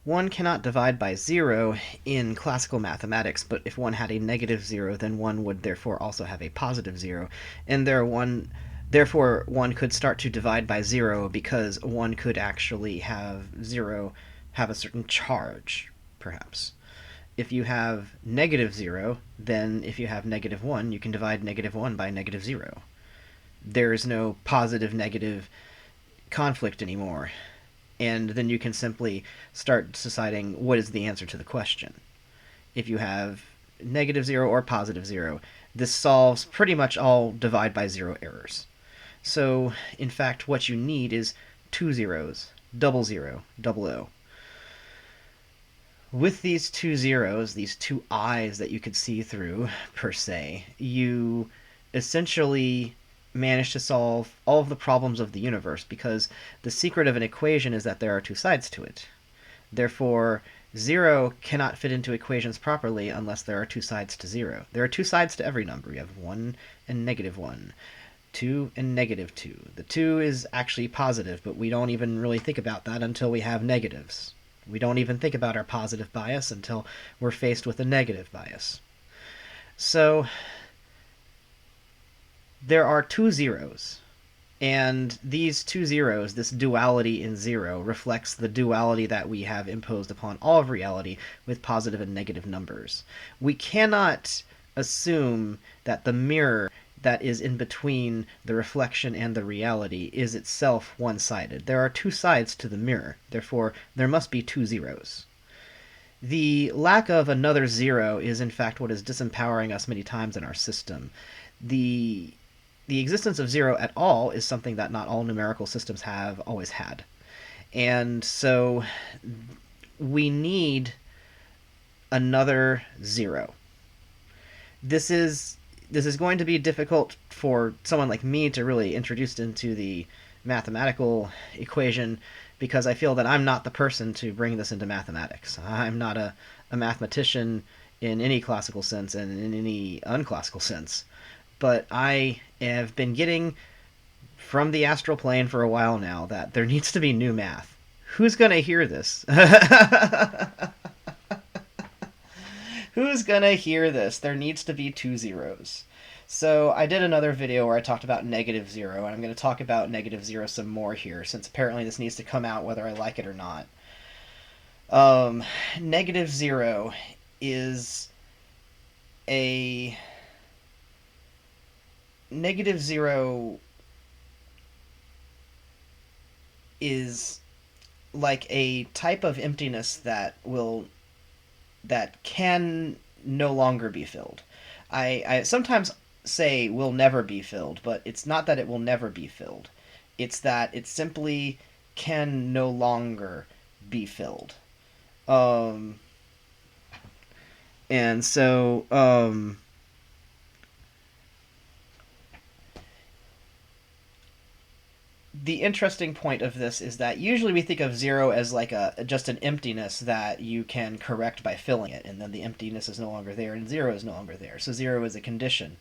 One cannot divide by zero in classical mathematics, but if one had a negative zero, then one would therefore also have a positive zero, and therefore one could start to divide by zero because one could actually have a certain charge, perhaps. If you have negative zero, then if you have negative one, you can divide negative one by negative zero. There is no positive negative conflict anymore, and then you can simply start deciding what is the answer to the question. If you have negative zero or positive zero, this solves pretty much all divide by zero errors. So, in fact, what you need is two zeros, double zero, double O. With these two zeros, these two eyes that you could see through, per se, you essentially manage to solve all of the problems of the universe because the secret of an equation is that there are two sides to it. Therefore, zero cannot fit into equations properly unless there are two sides to zero. There are two sides to every number. You have 1 and negative 1, 2 and negative 2. The 2 is actually positive, but we don't even really think about that until we have negatives. We don't even think about our positive bias until we're faced with a negative bias. So there are two zeros. And these two zeros, this duality in zero, reflects the duality that we have imposed upon all of reality with positive and negative numbers. We cannot assume that the mirror that is in between the reflection and the reality is itself one-sided. There are two sides to the mirror, therefore there must be two zeros. The lack of another zero is in fact what is disempowering us many times in our system. The existence of zero at all is something that not all numerical systems have always had. And so we need another zero. This is going to be difficult for someone like me to really introduce into the mathematical equation because I feel that I'm not the person to bring this into mathematics. I'm not a mathematician in any classical sense and in any unclassical sense. But I have been getting from the astral plane for a while now that there needs to be new math. Who's going to hear this? Who's going to hear this? There needs to be two zeros. So I did another video where I talked about negative zero, and I'm going to talk about negative zero some more here, since apparently this needs to come out whether I like it or not. Negative zero is a negative zero is like a type of emptiness that can no longer be filled. I sometimes say will never be filled, but it's not that it will never be filled. It's that it simply can no longer be filled. Um, and so the interesting point of this is that usually we think of zero as like a just an emptiness that you can correct by filling it, and then the emptiness is no longer there, and zero is no longer there. So zero is a condition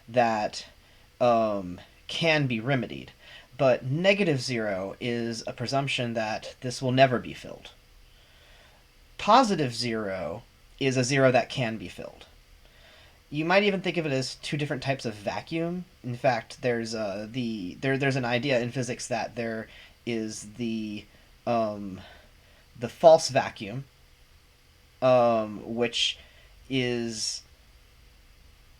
that can be remedied. But negative zero is a presumption that this will never be filled. Positive zero is a zero that can be filled. You might even think of it as two different types of vacuum. In fact, there's an idea in physics that there is um, the false vacuum, which is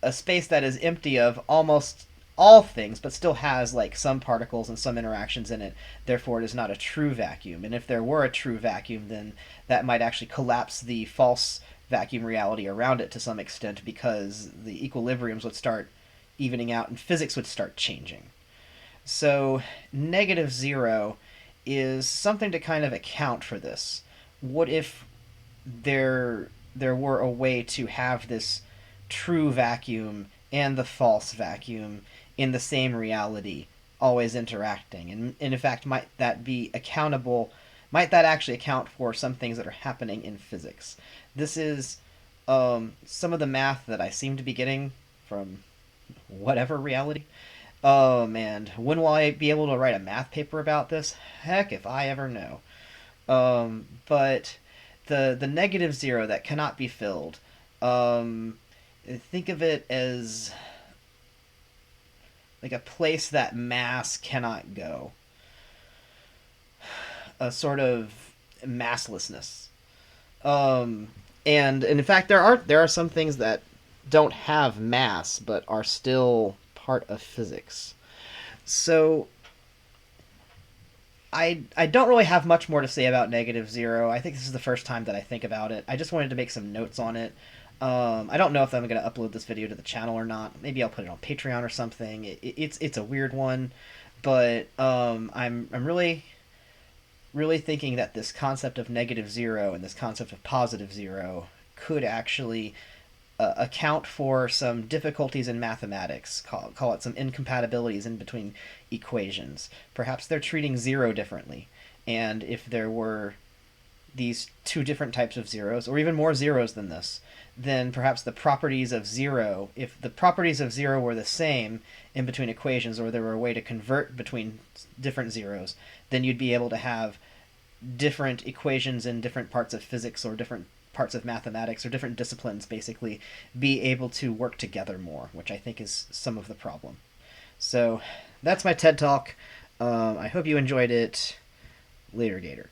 a space that is empty of almost all things, but still has like some particles and some interactions in it. Therefore, it is not a true vacuum. And if there were a true vacuum, then that might actually collapse the false vacuum reality around it to some extent because the equilibriums would start evening out and physics would start changing. So, negative zero is something to kind of account for this. What if there were a way to have this true vacuum and the false vacuum in the same reality always interacting, and in fact might that be accountable, might that actually account for some things that are happening in physics? This is some of the math that I seem to be getting from whatever reality. Oh man, when will I be able to write a math paper about this? Heck if I ever know. But the negative zero that cannot be filled. Um, think of it as like a place that mass cannot go, a sort of masslessness. Um, and in fact, there are some things that don't have mass but are still part of physics. So I don't really have much more to say about negative zero. I think this is the first time that I think about it. I just wanted to make some notes on it. I don't know if I'm going to upload this video to the channel or not. Maybe I'll put it on Patreon or something. It's a weird one, but I'm really thinking that this concept of negative zero and this concept of positive zero could actually account for some difficulties in mathematics. Call it some incompatibilities in between equations. Perhaps they're treating zero differently, and if there were these two different types of zeros, or even more zeros than this, then perhaps the properties of zero, if the properties of zero were the same in between equations, or there were a way to convert between different zeros, then you'd be able to have different equations in different parts of physics or different parts of mathematics or different disciplines basically be able to work together more, which I think is some of the problem. So that's my TED Talk. I hope you enjoyed it. Later, Gator.